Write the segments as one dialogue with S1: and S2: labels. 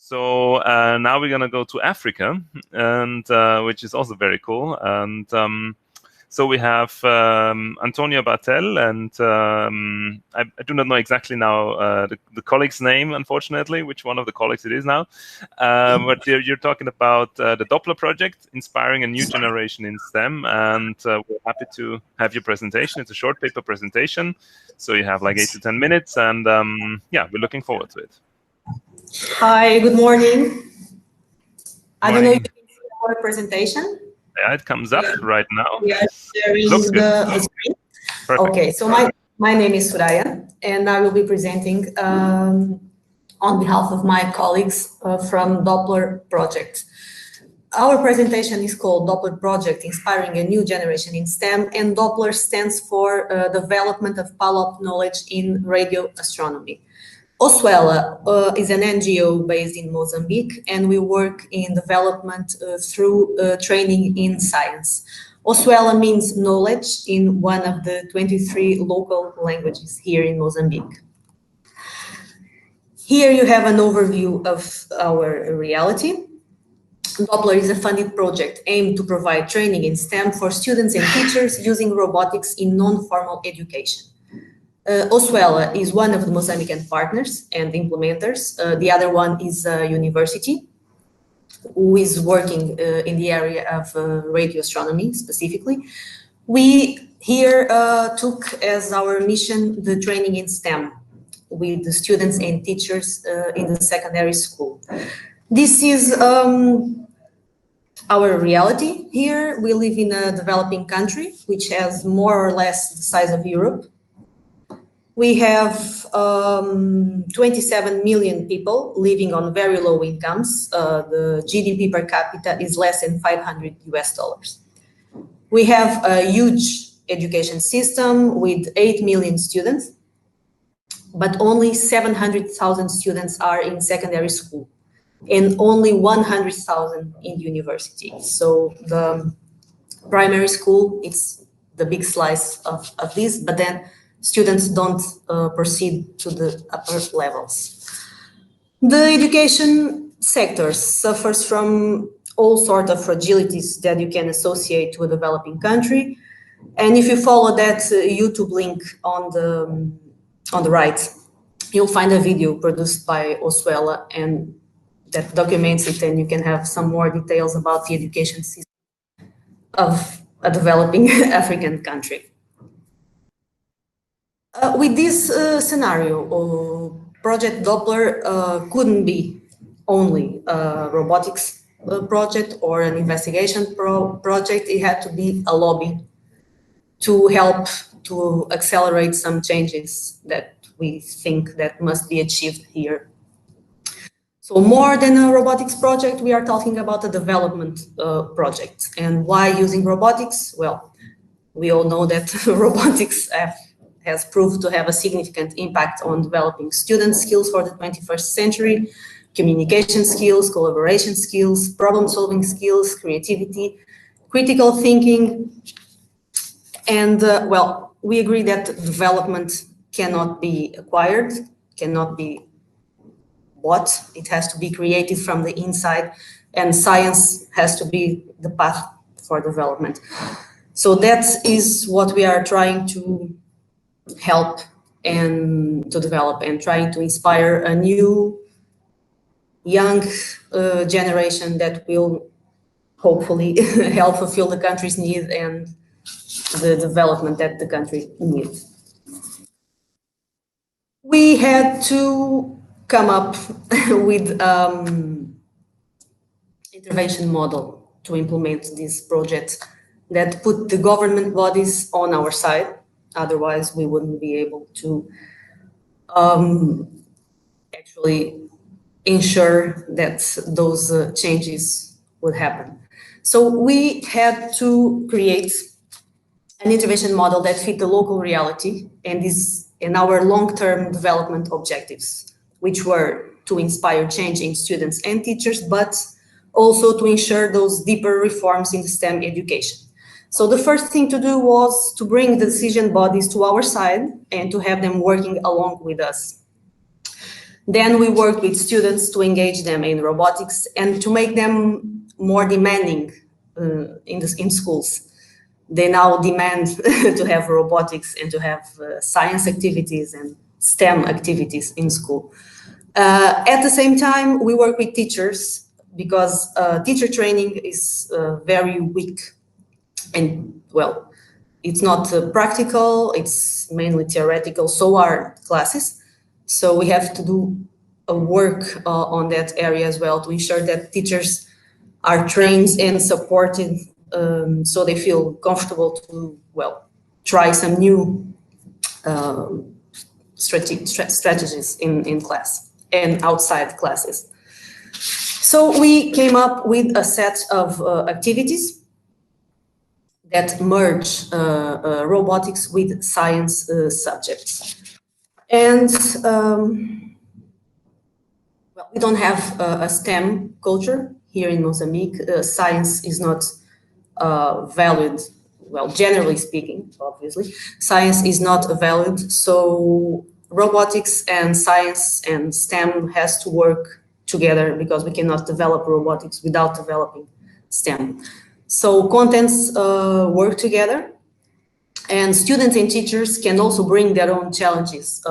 S1: So now we're going to go to Africa, and which is also very cool. And so we have Antonio Bartel, and I do not know exactly now the colleague's name, unfortunately, which one of the colleagues it is now. But you're talking about the Doppler project, inspiring a new generation in STEM, and we're happy to have your presentation. It's a short paper presentation, so you have like 8 to 10 minutes, and yeah, we're looking forward to it.
S2: Hi, good morning. I don't know if you can see our presentation.
S1: Yeah, it comes up right now.
S2: We are sharing the screen.
S1: Perfect.
S2: Okay, so my name is Suraya, and I will be presenting on behalf of my colleagues from Doppler Project. Our presentation is called Doppler Project, Inspiring a New Generation in STEM, and Doppler stands for Development of Follow-up Knowledge in Radio Astronomy. Oswela is an NGO based in Mozambique, and we work in development through training in science. Oswela means knowledge in one of the 23 local languages here in Mozambique. Here you have an overview of our reality. Doppler is a funded project aimed to provide training in STEM for students and teachers using robotics in non-formal education. Oswela is one of the Mozambican partners and implementers. The other one is a university who is working in the area of radio astronomy specifically. We here took as our mission the training in STEM with the students and teachers in the secondary school. This is our reality here. We live in a developing country which has more or less the size of Europe. We have 27 million people living on very low incomes. The GDP per capita is less than $500 US. We have a huge education system with 8 million students, but only 700,000 students are in secondary school and only 100,000 in university. So the primary school, it's the big slice of this, but then students don't proceed to the upper levels. The education sector suffers from all sorts of fragilities that you can associate to a developing country. And if you follow that YouTube link on the right, you'll find a video produced by Oswela and that documents it, and you can have some more details about the education system of a developing African country. With this scenario, Project Doppler couldn't be only a robotics project or an investigation project. It had to be a lobby to help to accelerate some changes that we think that must be achieved here. So more than a robotics project, we are talking about a development project. And why using robotics? Well, we all know that robotics has proved to have a significant impact on developing student skills for the 21st century, communication skills, collaboration skills, problem-solving skills, creativity, critical thinking. And well, we agree that development cannot be acquired, cannot be bought. It has to be created from the inside, and science has to be the path for development. So that is what we are trying to help and to develop and trying to inspire a new young generation that will hopefully help fulfill the country's need and the development that the country needs. We had to come up with intervention model to implement this project that put the government bodies on our side. Otherwise, we wouldn't be able to actually ensure that those changes would happen. So we had to create an intervention model that fit the local reality and is in our long-term development objectives, which were to inspire change in students and teachers, but also to ensure those deeper reforms in STEM education. So the first thing to do was to bring the decision bodies to our side and to have them working along with us. Then we worked with students to engage them in robotics and to make them more demanding in schools. They now demand to have robotics and to have science activities and STEM activities in school. At the same time, we work with teachers because teacher training is very weak and, well, it's not practical, it's mainly theoretical, so are classes. So we have to do a work on that area as well to ensure that teachers are trained and supported so they feel comfortable to, well, try some new strategies in class and outside classes. So we came up with a set of activities that merge robotics with science subjects. And well, we don't have a STEM culture here in Mozambique. Science is not valued, well, generally speaking, obviously. Science is not valued, so robotics and science and STEM has to work together because we cannot develop robotics without developing STEM. So contents work together, and students and teachers can also bring their own challenges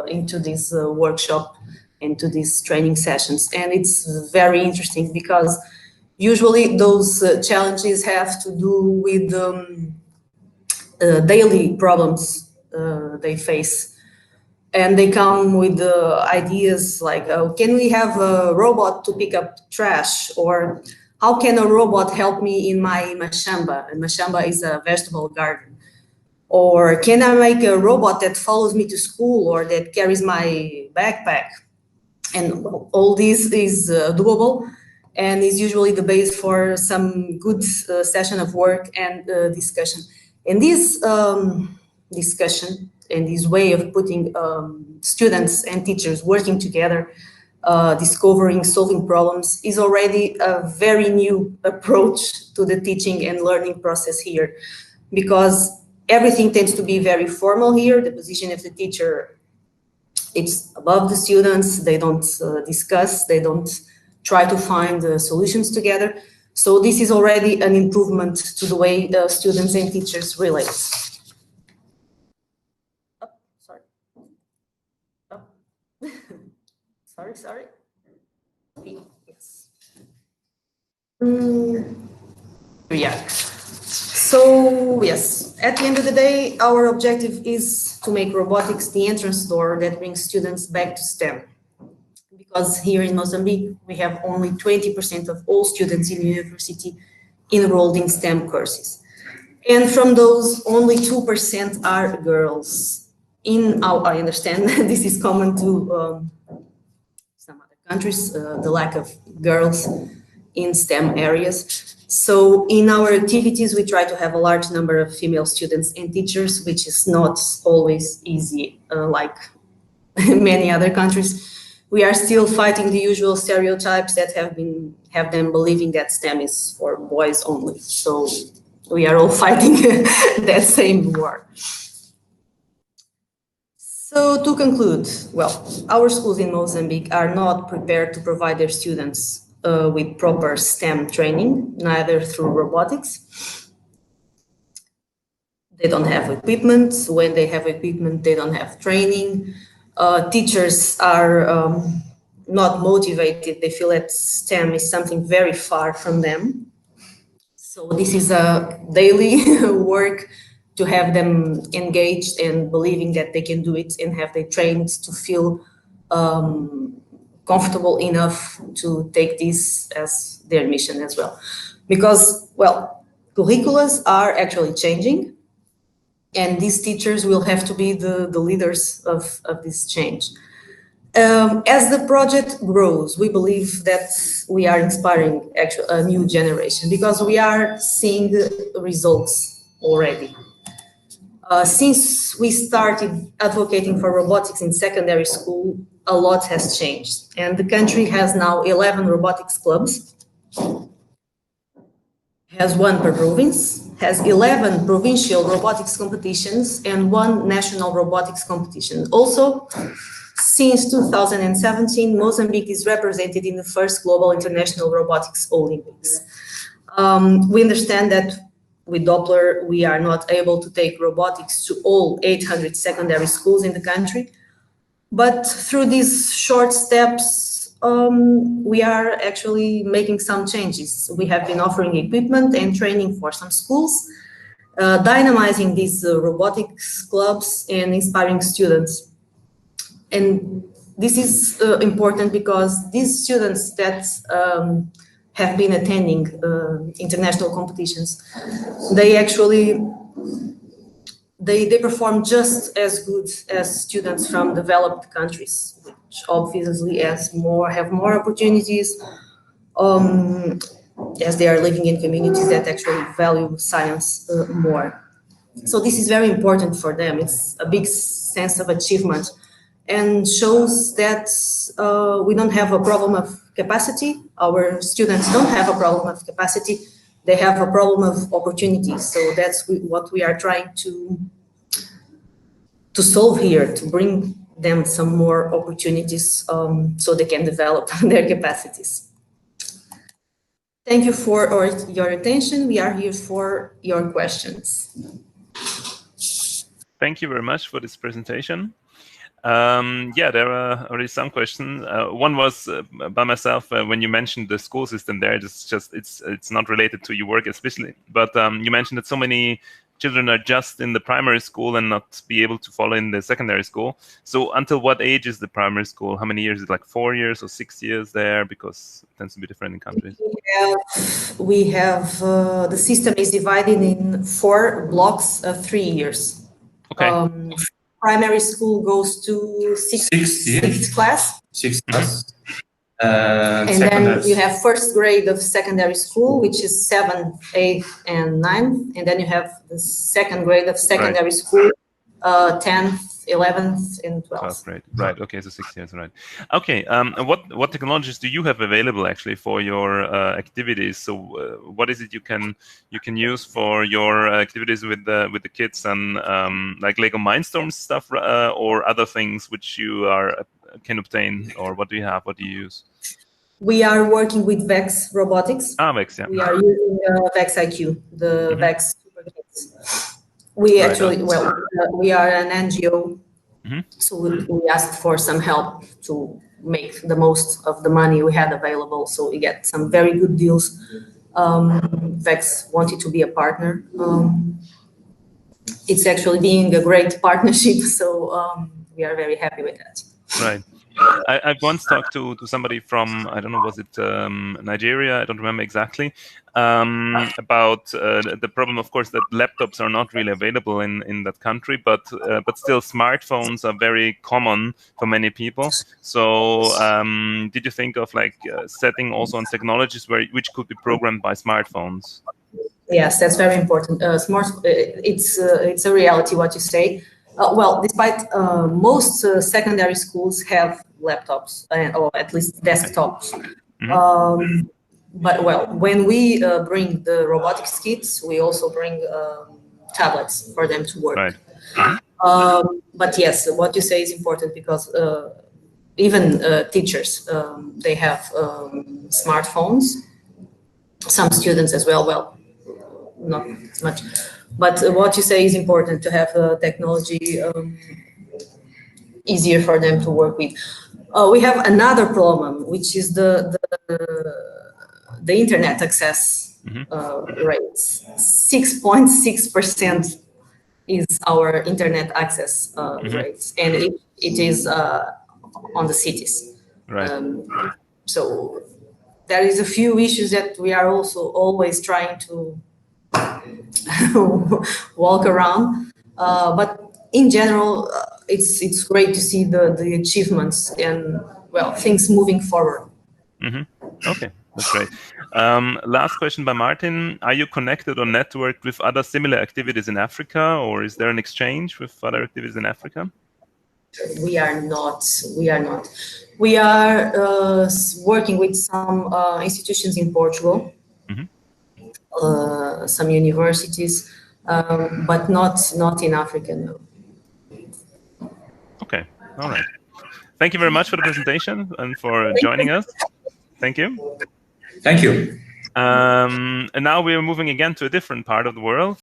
S2: into this workshop, into these training sessions. And it's very interesting because usually those challenges have to do with daily problems they face. And they come with ideas like, can we have a robot to pick up trash? Or how can a robot help me in my mashamba? And mashamba is a vegetable garden. Or can I make a robot that follows me to school or that carries my backpack? And all this is doable and is usually the base for some good session of work and discussion. And this discussion and this way of putting students and teachers working together, discovering, solving problems is already a very new approach to the teaching and learning process here, because everything tends to be very formal here. The position of the teacher, it's above the students. They don't discuss, they don't try to find solutions together. So this is already an improvement to the way the students and teachers relate. Sorry. Yes. Yeah. So yes, at the end of the day, our objective is to make robotics the entrance door that brings students back to STEM. Because here in Mozambique, we have only 20% of all students in university enrolled in STEM courses. And from those, only 2% are girls. I understand this is common to some other countries, the lack of girls in STEM areas. So in our activities, we try to have a large number of female students and teachers, which is not always easy, like many other countries. We are still fighting the usual stereotypes that have them believing that STEM is for boys only. So we are all fighting that same war. So to conclude, well, our schools in Mozambique are not prepared to provide their students with proper STEM training, neither through robotics. They don't have equipment. When they have equipment, they don't have training. Teachers are not motivated. They feel that STEM is something very far from them. So this is a daily work to have them engaged and believing that they can do it and have they trained to feel comfortable enough to take this as their mission as well. Because, well, curriculums are actually changing, and these teachers will have to be the leaders of this change. As the project grows, we believe that we are inspiring actually a new generation because we are seeing the results already. Since we started advocating for robotics in secondary school, a lot has changed. And the country has now 11 robotics clubs, has 1 per province, has 11 provincial robotics competitions and 1 national robotics competition. Also, Since 2017, Mozambique is represented in the first Global International Robotics Olympics. We understand that with Doppler, we are not able to take robotics to all 800 secondary schools in the country. But through these short steps, we are actually making some changes. We have been offering equipment and training for some schools, dynamizing these robotics clubs and inspiring students. And this is important because these students that have been attending international competitions, they actually they perform just as good as students from developed countries, which obviously have more opportunities, as they are living in communities that actually value science more. So this is very important for them. It's a big sense of achievement and shows that we don't have a problem of capacity. Our students don't have a problem of capacity. They have a problem of opportunities. So that's what we are trying to solve here, to bring them some more opportunities so they can develop their capacities. Thank you for your attention. We are here for your questions.
S1: Thank you very much for this presentation. Yeah, there are already some questions. One was by myself when you mentioned the school system there. It's not related to your work especially, but you mentioned that so many children are just in the primary school and not be able to follow in the secondary school. So until what age is the primary school? How many years? Is it like 4 years or 6 years there? Because it tends to be different in countries.
S2: We have the system is divided in 4 blocks of 3 years.
S1: Okay.
S2: Primary school goes to sixth class.
S3: Sixth class.
S2: And then you have first grade of secondary school, which is 7th, 8th, and 9th. And then you have the second grade of secondary school, 10th, 11th, and 12th.
S1: Grade. Right. Okay. So 6 years. Right. Okay. What technologies do you have available actually for your activities? So what is it you can use for your activities with the kids and like Lego Mindstorm stuff or other things which you can obtain, or what do you have? What do you use?
S2: We are working with VEX Robotics.
S1: VEX, yeah.
S2: We are using VEX IQ, the VEX Super Kids. We actually, we are an NGO, so we asked for some help to make the most of the money we had available. So we get some very good deals. VEX wanted to be a partner. It's actually being a great partnership, so we are very happy with that.
S1: Right. I've once talked to somebody from, I don't know, was it Nigeria? I don't remember exactly, about the problem, of course, that laptops are not really available in that country, but still smartphones are very common for many people. So did you think of like setting also on technologies which could be programmed by smartphones?
S2: Yes, that's very important. It's a reality what you say. Well, despite most secondary schools have laptops or at least desktops. But well, when we bring the robotics kits, we also bring tablets for them to work.
S1: Right.
S2: But yes, what you say is important because even teachers, they have smartphones. Some students as well. Well, not as much. But what you say is important to have technology easier for them to work with. We have another problem, which is the internet access rates. 6.6% is our internet access rates, and it is on the cities.
S1: Right.
S2: So there is a few issues that we are also always trying to walk around, but in general, it's great to see the achievements and well things moving forward.
S1: Okay, that's great. Last question by Martin: are you connected or networked with other similar activities in Africa, or is there an exchange with other activities in Africa?
S2: We are not. We are working with some institutions in Portugal. Some universities, but not in Africa, no.
S1: Okay, all right. thank you very much for the presentation and for joining us. Thank you.
S3: Thank you.
S1: And now we are moving again to a different part of the world.